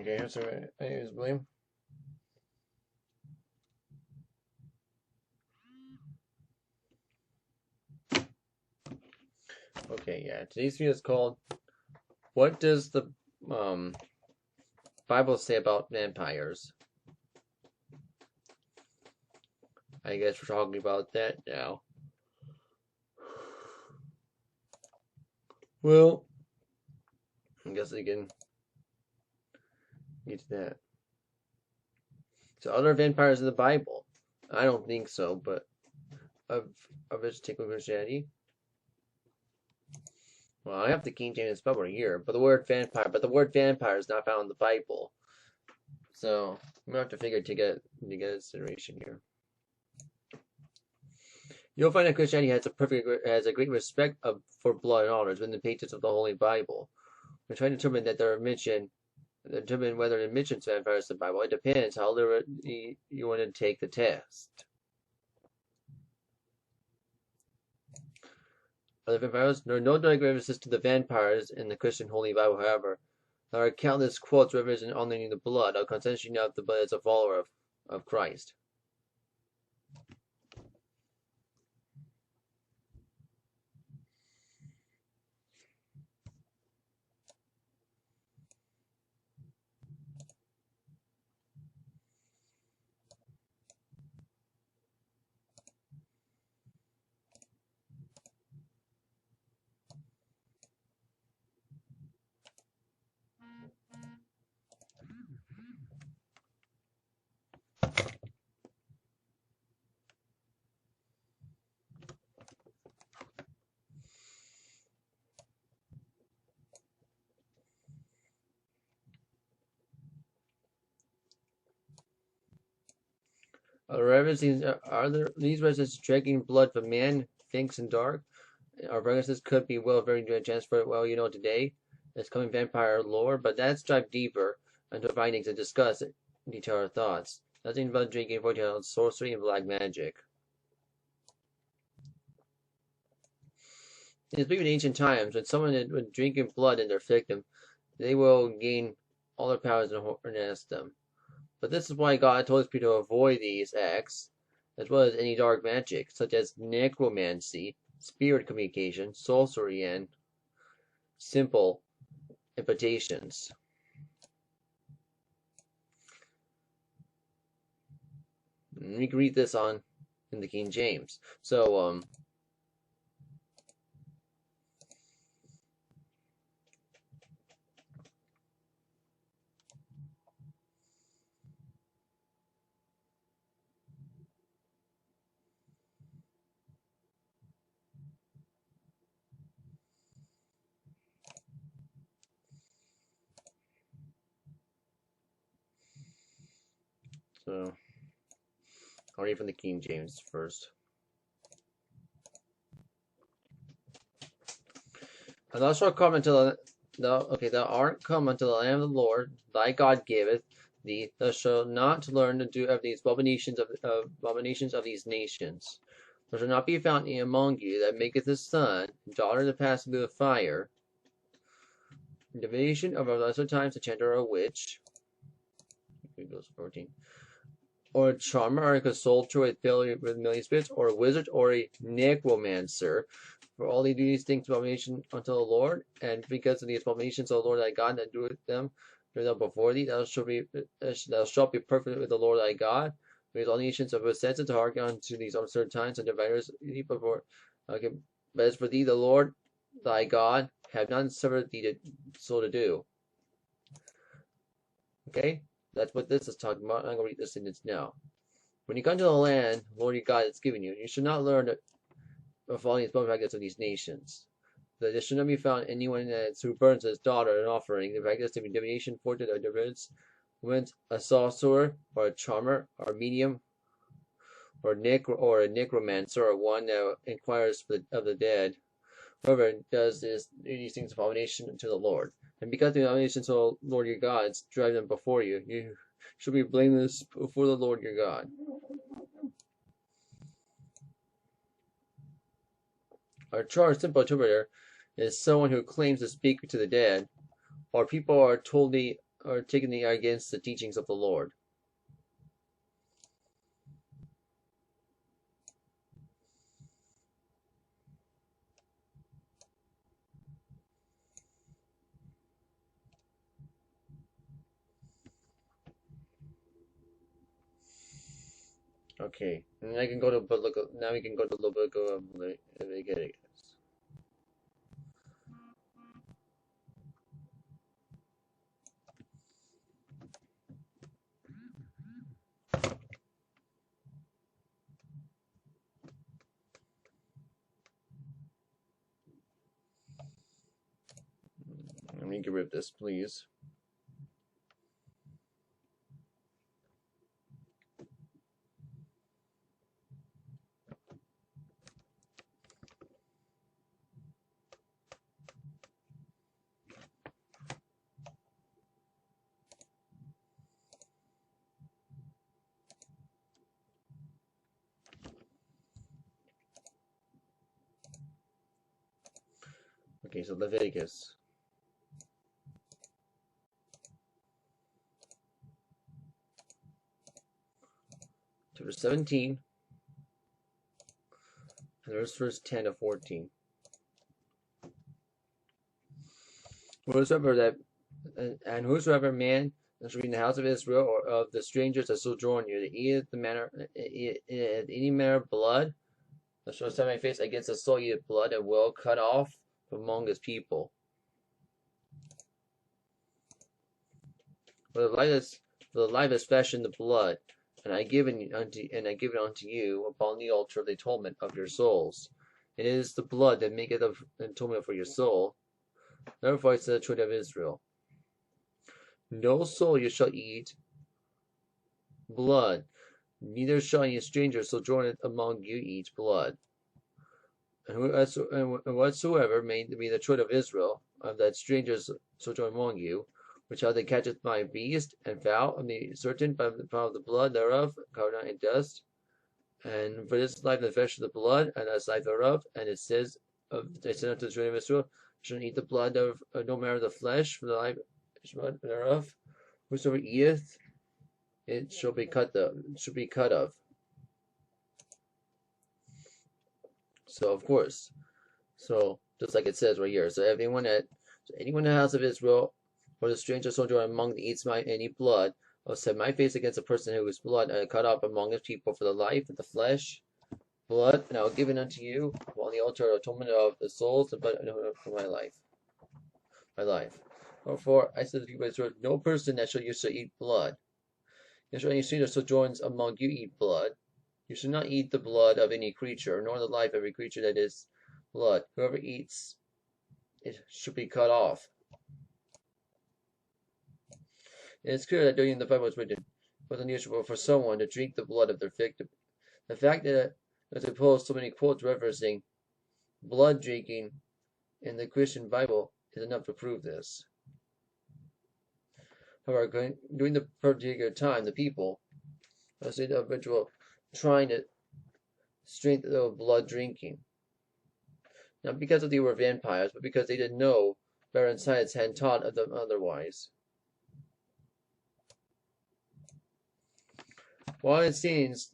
Okay, so I use blame. Okay, yeah. Today's video is called "What Does the Bible Say About Vampires?" I guess we're talking about that now. Well, I guess I can get to that. So, are there vampires in the Bible? I don't think so, but of vegetarian Christianity. Well, I have the King James Bible here, but the word vampire is not found in the Bible. So I'm gonna have to figure to get consideration here. You'll find that Christianity has a great respect for blood and honors within the pages of the Holy Bible. We're trying to determine whether it mentions vampires in the Bible. It depends how literally you want to take the test. Are the vampires? There are no direct references to the vampires in the Christian Holy Bible, however. There are countless quotes referencing honoring the blood, or consensus of the blood as a follower of Christ. Are there these references drinking blood from man, thinks in dark? Our references could be very good chance for today. It's coming vampire lore, but let's dive deeper into findings and discuss detail our thoughts. Nothing but drinking fortune, sorcery, and black magic. In ancient times, when someone would drinking blood in their victim, they will gain all their powers and harness them. But this is why God told his people to avoid these acts, as well as any dark magic, such as necromancy, spirit communication, sorcery, and simple imitations. We can read this in the King James. So I'll read from the King James first. And thou shalt come until thou art come unto the land of the Lord thy God giveth thee. Thou shalt not learn to do of these abominations of these nations. There shall not be found any among you that maketh his son and daughter to pass through the fire. Divination of lesser times, a chanter or a witch. Goes 14. Or a charmer, or a consulter with familiar spirits, or a wizard, or a necromancer. For all they do these things abomination unto the Lord, and because of the abominations of the Lord thy God that doeth them before thee, thou shalt be perfect with the Lord thy God. Because all nations have assented to hearken unto these uncertain times and diviners before. Okay, but as for thee, the Lord thy God have not suffered thee to do. Okay, that's what this is talking about. I'm going to read this sentence now. When you come to the land, Lord your God is giving you, you should not learn of following the spoken practice of these nations. There should not be found anyone who burns his daughter an offering, the practice of divination, fortune, or diviners, a sorcerer, or a charmer, or a medium, or a necromancer, or one that inquires of the dead. Whoever does these things abomination to the Lord. And because the abominations of the Lord your God drive them before you, you shall be blameless before the Lord your God. Our simple interpreter is someone who claims to speak to the dead, or people are totally or taken against the teachings of the Lord. Okay, and I can go to now we can go to Leviticus. Let me get rid of this, please. Okay, so Leviticus. Chapter 17, and verse 10 to 14. Whosoever man that shall be in the house of Israel, or of the strangers that sojourn you, that eateth any manner of blood, I shall set my face against the soul, eateth blood, and will cut off from among his people. For the life is fresh in the blood, and I give it unto you upon the altar of the atonement of your souls. It is the blood that maketh atonement for your soul. Therefore said the children of Israel, no soul you shall eat blood, neither shall any stranger sojourn among you eat blood. And whatsoever may be the children of Israel, of that strangers sojourn among you, which how they catcheth my beast and fowl, and be certain by the power of the blood thereof, cover not in dust. And for this life the flesh of the blood, and that's life thereof. And it says, they said unto the children of Israel, shall eat the blood of no matter the flesh, for the life thereof. Whosoever eateth, it shall be cut of. So of course, just like it says right here, anyone in the house of Israel, or the stranger sojourn among the eats any blood, I'll set my face against a person who is blood, and cut off among his people for the life of the flesh, blood, and I will give it unto you upon the altar of atonement of the souls, but for my life. Therefore I said to the people of Israel, no person that shall eat blood. If any stranger sojourns among you eat blood, you should not eat the blood of any creature, nor the life of every creature that is blood. Whoever eats it should be cut off. It is clear that during the Bible was written, it was unusual for someone to drink the blood of their victim. The fact that as opposed so many quotes referencing blood drinking in the Christian Bible is enough to prove this. However, during the particular time, the people, as the individual, trying to strengthen the blood drinking, not because they were vampires, but because they didn't know better, and science hadn't taught them otherwise. While it seems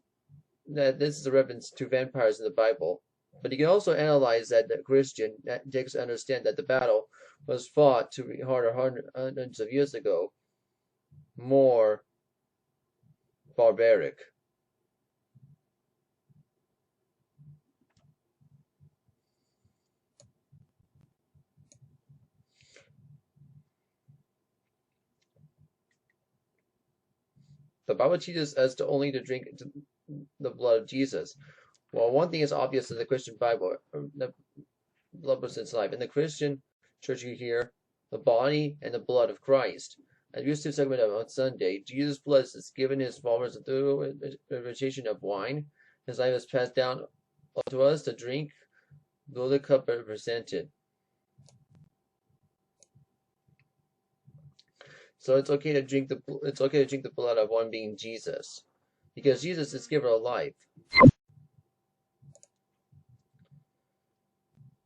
that this is a reference to vampires in the Bible, but you can also analyze that the Christian takes to understand that the battle was fought to be harder hundreds of years ago, more barbaric. The Bible teaches us to only drink the blood of Jesus. Well, one thing is obvious in the Christian Bible, the blood represents life. In the Christian church, you hear the body and the blood of Christ. At the Eucharistic sacrament on Sunday, Jesus' blood is given his followers through the initiation of wine. His life is passed down to us to drink, though the cup represented. So it's okay to drink the blood of one being Jesus, because Jesus is giver of life.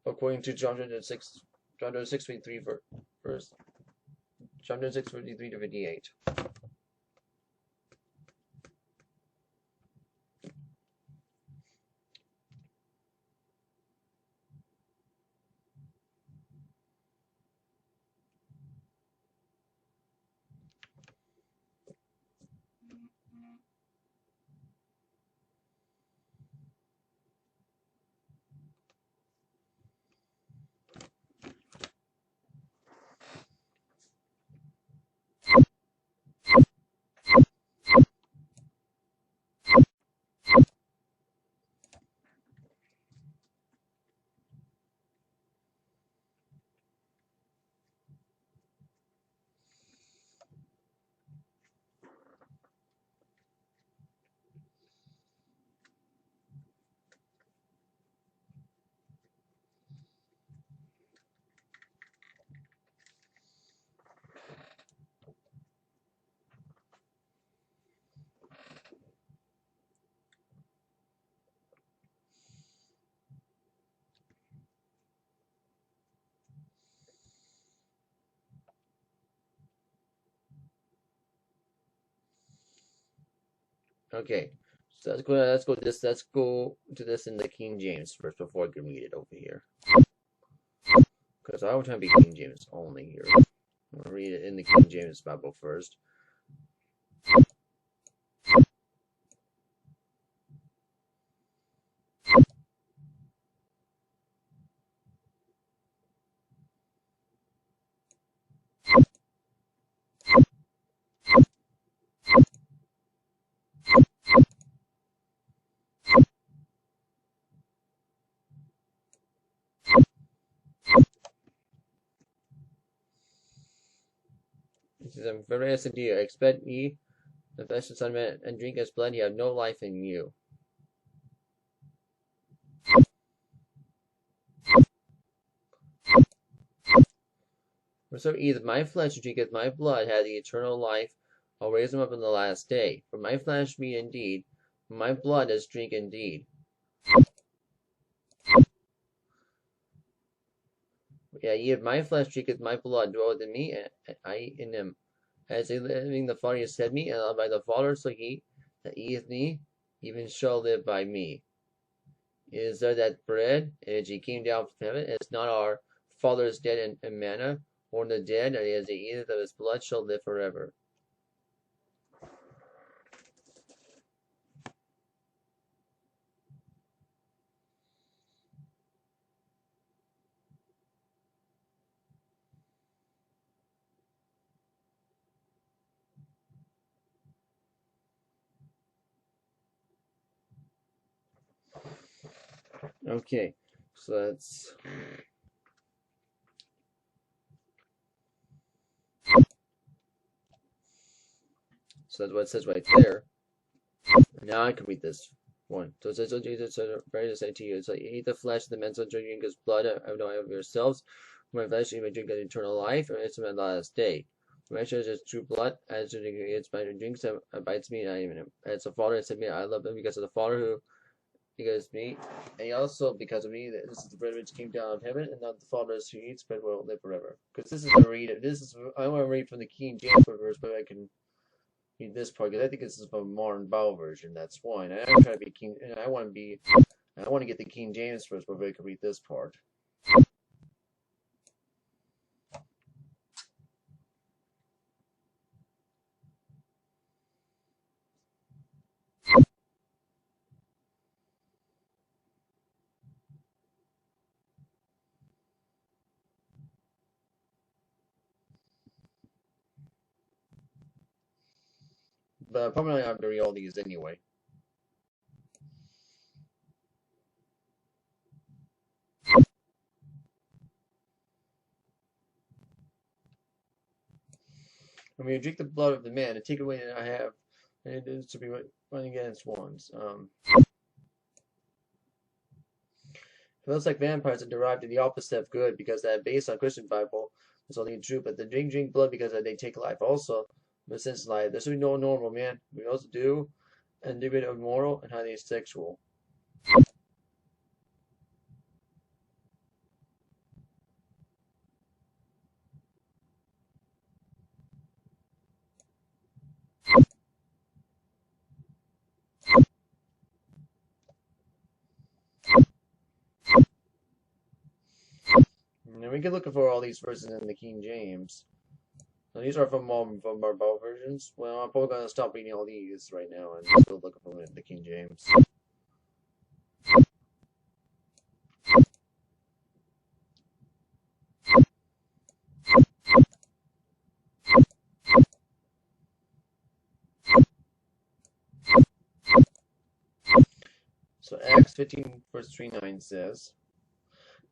According to John 6:23 verse chapter 6, 53 to 58. Okay, so let's go to this in the King James first before I can read it over here. Because I want to be King James only here. I'm gonna read it in the King James Bible first. It says, "I'm very honest unto you. Expect ye the flesh of the Son of Man and drink his blood, ye have no life in you." Whosoever eateth my flesh and drinketh my blood hath the eternal life. I'll raise him up in the last day. For my flesh meat indeed, my blood is drink indeed. Yeah, ye of my flesh drinketh my blood, dwelleth in me, and I in him. As a living the Father has fed me, and I by the Father, so he that eateth me, even shall live by me. Is there that bread, as he came down from heaven, is not our fathers dead in manna, or the dead, and as he eateth of his blood shall live forever. Okay, so that's what it says right there. Now I can read this one. So it says, "So Jesus said, very to say to you, so eat the flesh of the man, so drink his blood, I know of yourselves. My flesh you may drink an eternal life, and it's my last day. My flesh is true blood, as to drink it's my drinks, abides me, and I am in him. As the Father has sent me, I love him because of the Father who because me, and also because of me, that this is the bread which came down of heaven, and not the Father who eats bread will live forever." Because this is a read. I want to read from the King James verse, but I can read this part because I think this is a modern Bible version. That's one. And I'm trying to be King, and I want to get the King James first, but I can read this part. But probably not have to read all these anyway. When you drink the blood of the man and take away that I have, and it is to be running against ones. It looks like vampires are derived to the opposite of good because that based on Christian Bible is only true, but they drink blood because they take life also. But since life, there's no normal man. We also do and do it immoral and highly sexual. we can look for all these verses in the King James. Now, these are from our Bible versions. Well, I'm probably gonna stop reading all these right now and just go look for them in the King James. So Acts 15 verse 39 says,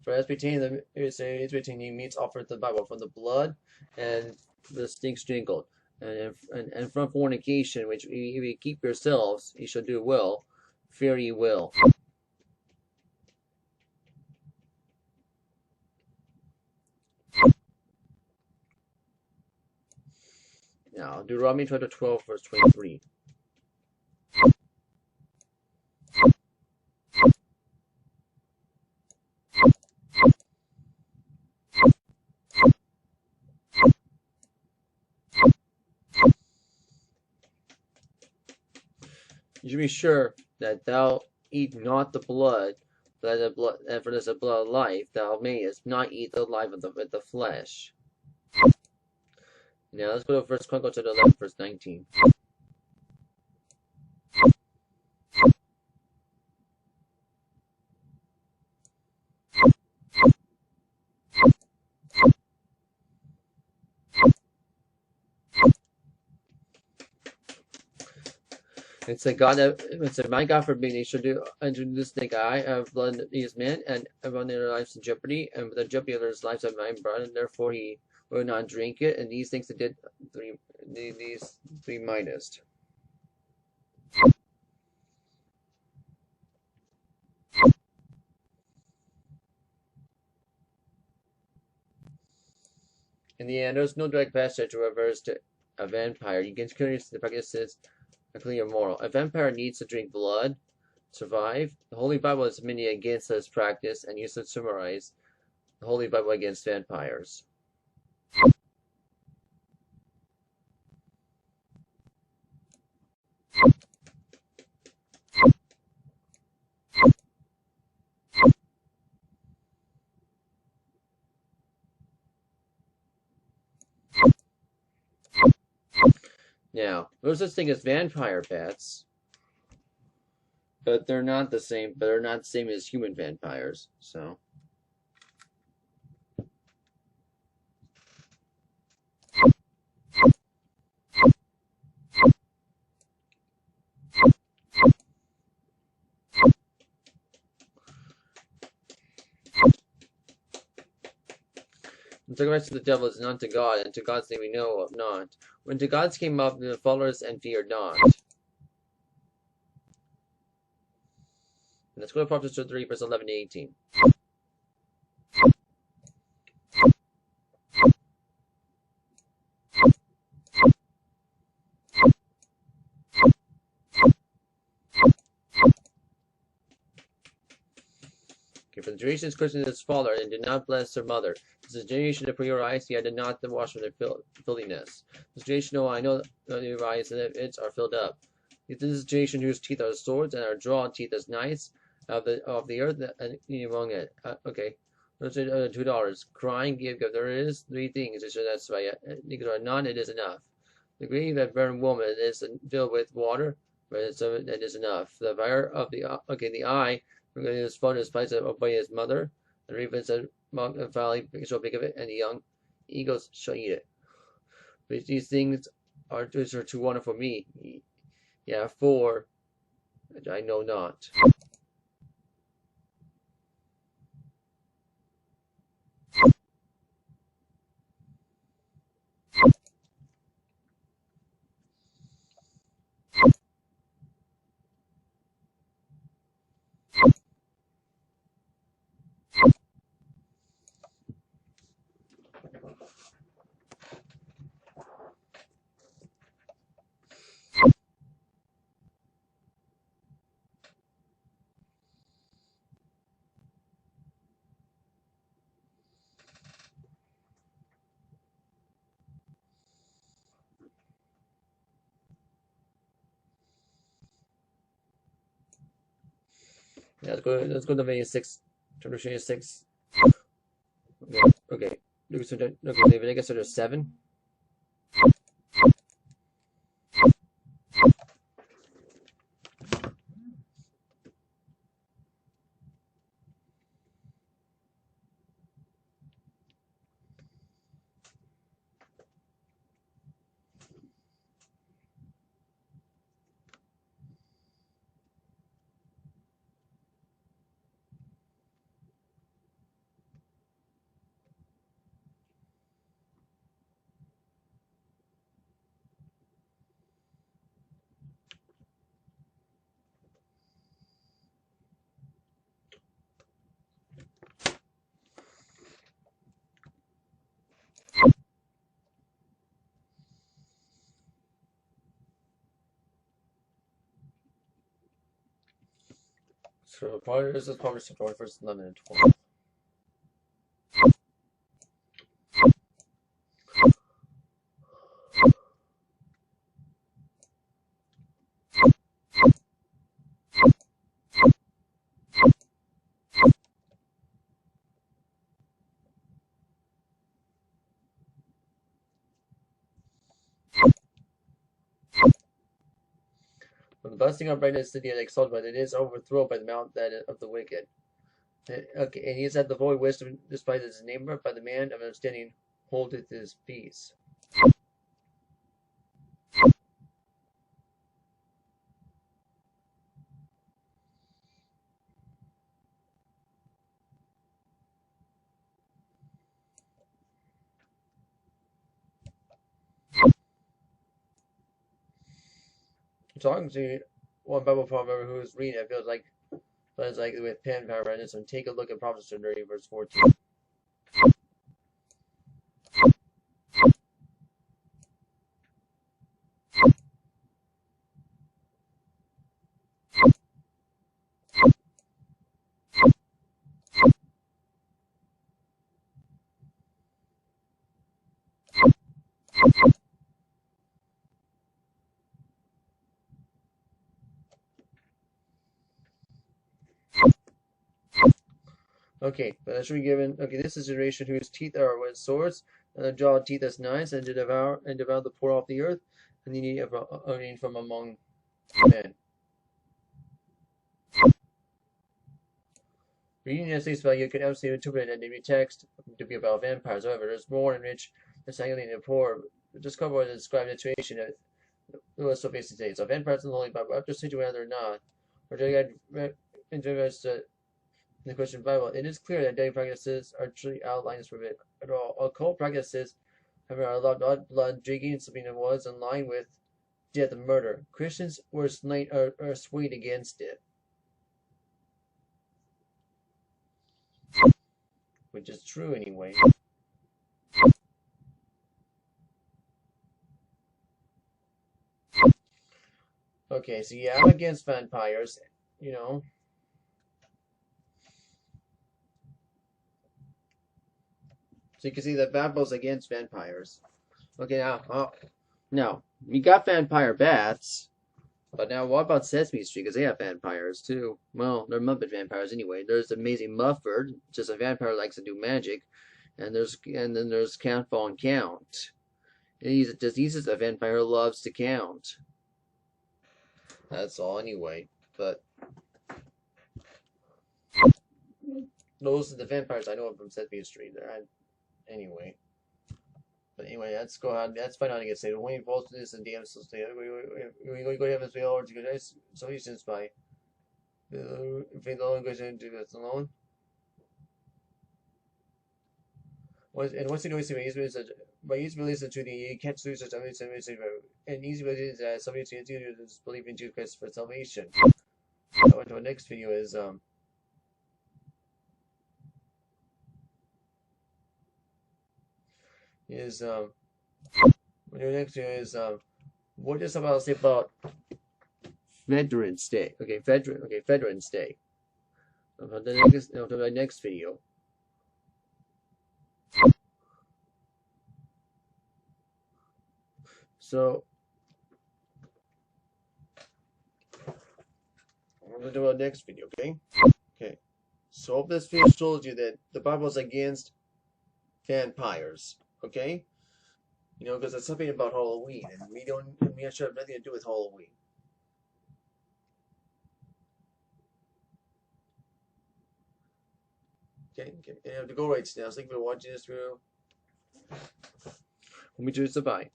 "For as pertaining meats offered to the Bible from the blood and the stinks jingled, and from fornication, which if you keep yourselves, ye shall do well, fear ye will." Now, Deuteronomy chapter 12 verse 23. You should be sure that thou eat not the blood, for this the blood of life, thou mayest not eat the life of the flesh. Now let's go to 1 Chronicles chapter 11 verse 19. It said, my God forbid they should do unto this thing I have blood these men, and have run their lives in jeopardy, and with the jeopardy of their lives of mine brought, and therefore he will not drink it, and these things that did these three mightest. In the end, there's no direct passage to reverse to a vampire. You can curious the practices are clear moral. A vampire needs to drink blood to survive. The Holy Bible is many against this practice, and used to summarize the Holy Bible against vampires. Now, there's this thing as vampire bats, but they're not the same. But they're not the same as human vampires. So, the sacrifice to the devil is not to God, and to God's name we know of not. When to God's came up, the followers and feared not. Let's go to Proverbs 3, verse 11 to 18. Okay, for the generations cursing his father, and did not bless their mother. This is a generation that put your eyes, yet did not wash from their filthiness. This generation, I know that your eyes and its are filled up. This is a generation whose teeth are swords, and our drawn teeth as knives of the earth, and among it. Okay. Those are $2. Crying, give. There is three things. It should satisfy it. Because are none, it is enough. The grave of barren woman is filled with water, but it is enough. The fire of the eye, his father is placed by his mother. The ravens of Mount Valley shall pick of it, and the young eagles shall eat it. But these things are too wonderful for me. Yeah, for I know not. Yeah, let's go to Leviticus 6, chapter 6. Okay. Okay, Leviticus chapter 7. So this is published September 1st, 11 and 12. When the blessing of brightness city is exalted, but it is overthrown by the mount that of the wicked. Okay, and he is at the void wisdom despite his neighbor, by the man of understanding holdeth his peace. Talking to one Bible prophet who is reading it feels like with pen power and so take a look at Proverbs 30 verse 14. Okay, but that should be given. Okay, this is a generation whose teeth are with swords, and the jaw teeth as knives, and to devour the poor off the earth, and the needy earning from among men. Reading essays about you can absolutely interpret it and text to be about vampires. However, there's more in which the strangling the poor discover what describe the situation that was so facing today. So vampires in the Holy Bible, after situation whether or not, or do you interested in the Christian Bible, it is clear that daily practices are truly outlines for it at all. Occult practices, however, are allowed blood drinking, something that was in line with death and murder. Christians were swayed against it, which is true anyway. Okay, so yeah, I'm against vampires, you know. So you can see that Babel's against vampires. Okay, now we got vampire bats, but now what about Sesame Street? Because they have vampires too. Well, they're Muppet vampires anyway. There's Amazing Mufford, just a vampire who likes to do magic, and then there's Count Von Count. And he's just a vampire who loves to count. That's all anyway. But those are the vampires I know from Sesame Street. Anyway. But anyway, let's go ahead. Let's find out and get saved. When you fall to this and damn so stay. We go to heaven's way or to good solutions by faith alone goes into this alone. What's the noise by easy release to the you can't lose such and easy release that somebody to just believe in Jesus Christ for salvation. Now to our next video is next video is what is about to say about Veterans Day. Okay, Veterans Day. The next video. So I'm gonna do our next video, okay? Okay. So hope this video shows you that the Bible is against vampires. Okay, you know, because it's something about Halloween, and we actually have nothing to do with Halloween. Okay, and I have to go right now. So thank you for watching this video. Let me do this. Bye.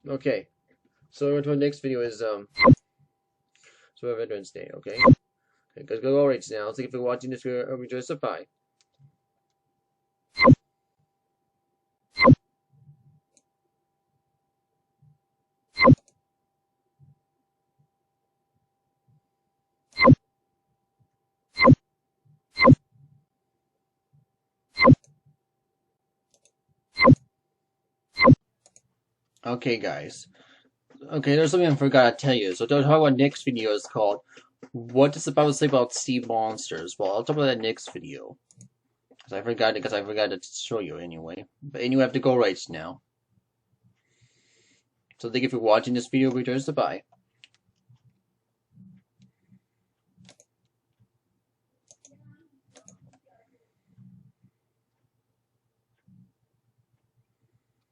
Okay, so our next video is Veterans Day. Okay, guys, go right now. Thank you for watching this video. Let me do this. Bye. Okay, guys. Okay, there's something I forgot to tell you. So, don't talk about next video is called "What Does the Bible Say About Sea Monsters?" Well, I'll talk about that next video because I forgot to show you anyway. But anyway, I have to go right now. So, thank you for watching this video. Returns to bye.